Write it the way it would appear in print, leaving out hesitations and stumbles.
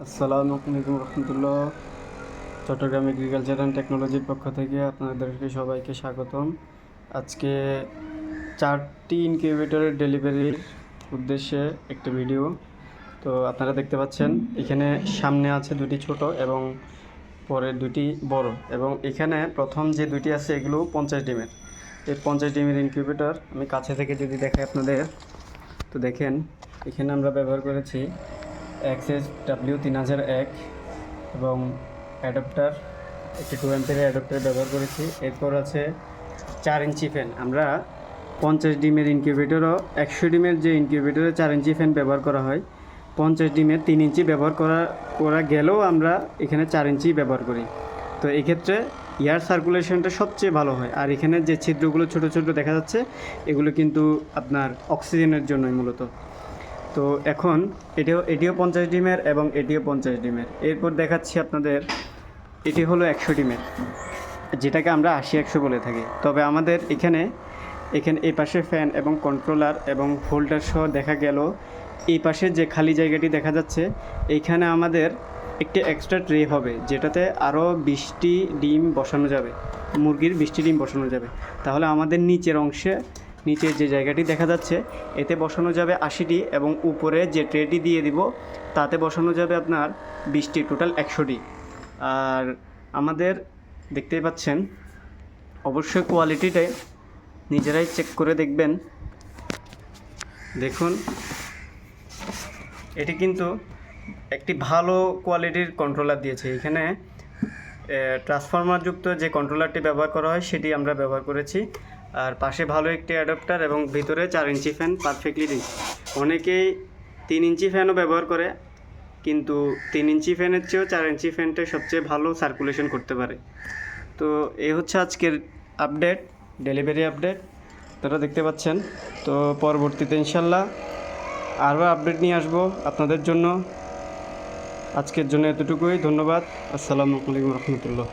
আসসালামু আলাইকুম রহমতুল্লাহ। Chittagong agriculture and টেকনোলজির পক্ষ থেকে আপনাদেরকে সবাইকে স্বাগতম। আজকে 4টি ইনকিউবেটরের ডেলিভারির উদ্দেশ্যে একটা ভিডিও। তো আপনারা দেখতে পাচ্ছেন এখানে সামনে আছে দুটি ছোট এবং পরে দুটি বড়, এবং এখানে প্রথম যে দুটি আছে এগুলো 50 ডিমের। এই 50 ডিমের ইনকিউবেটর আমি কাছে থেকে যদি দেখাই আপনাদের, তো দেখেন এখানে আমরা ব্যবহার করেছি XSW3001 এবং অ্যাডাপ্টার, একটি 2 অ্যাম্পিয়ারের অ্যাডাপ্টার ব্যবহার করেছি। এরপর আছে 4 ইঞ্চি ফ্যান। আমরা 50 ডিমের ইনকিউবেটরও 100 ডিমের যে ইনকিউবেটরে 4 ইঞ্চি ফ্যান ব্যবহার করা হয়, 50 ডিমের 3 ইঞ্চি ব্যবহার করা গেলেও আমরা এখানে 4 ইঞ্চি ব্যবহার করি। তো এই ক্ষেত্রে এয়ার সার্কুলেশনটা সবচেয়ে ভালো হয়। আর এখানে যে ছিদ্রগুলো ছোট ছোট দেখা যাচ্ছে এগুলো কিন্তু আপনার অক্সিজেনের জন্যই মূলত। তো এখন এটিও 50 ডিমের এবং এটিও 50 ডিমের। এরপর দেখাচ্ছি আপনাদের, এটি হলো 100 ডিমের, যেটাকে আমরা 80-100 বলে থাকি। তবে আমাদের এখানে এই পাশে ফ্যান এবং কন্ট্রোলার এবং হোল্ডার সহ দেখা গেল এই পাশে যে খালি জায়গাটি দেখা যাচ্ছে এইখানে আমাদের একটি এক্সট্রা ট্রে হবে, যেটাতে আরও 20টি ডিম বসানো যাবে, মুরগির 20টি ডিম বসানো যাবে। তাহলে আমাদের নিচের যে জায়গাটি দেখা যাচ্ছে এতে বসানো যাবে 80টি, এবং উপরে যে ট্রেটি দিয়ে দিব তাতে বসানো যাবে আপনার 20টি, টোটাল 100টি। আর আমাদের দেখতেই পাচ্ছেন, অবশ্যই কোয়ালিটিটা নিজেরাই চেক করে দেখবেন। দেখুন, এটি কিন্তু একটি ভালো কোয়ালিটির কন্ট্রোলার দিয়েছে। এখানে ট্রান্সফরমারযুক্ত যে কন্ট্রোলারটি ব্যবহার করা হয় সেটি আমরা ব্যবহার করেছি। আর পাশে ভালো একটি অ্যাডাপ্টার এবং ভিতরে 4 ইঞ্চি ফ্যান পারফেক্টলি দিই। অনেকেই 3 ইঞ্চি ফ্যানও ব্যবহার করে, কিন্তু 3 ইঞ্চি ফ্যানের চেয়েও 4 ইঞ্চি ফ্যানটাই সবচেয়ে ভালো সার্কুলেশন করতে পারে। তো এই হচ্ছে আজকের আপডেট, ডেলিভারি আপডেট আপনারা দেখতে পাচ্ছেন। তো পরবর্তীতে ইনশাল্লাহ আরও আপডেট নিয়ে আসবো আপনাদের জন্য। আজকের জন্য এতটুকুই, ধন্যবাদ। আসসালামু আলাইকুম রহমতুল্লাহ।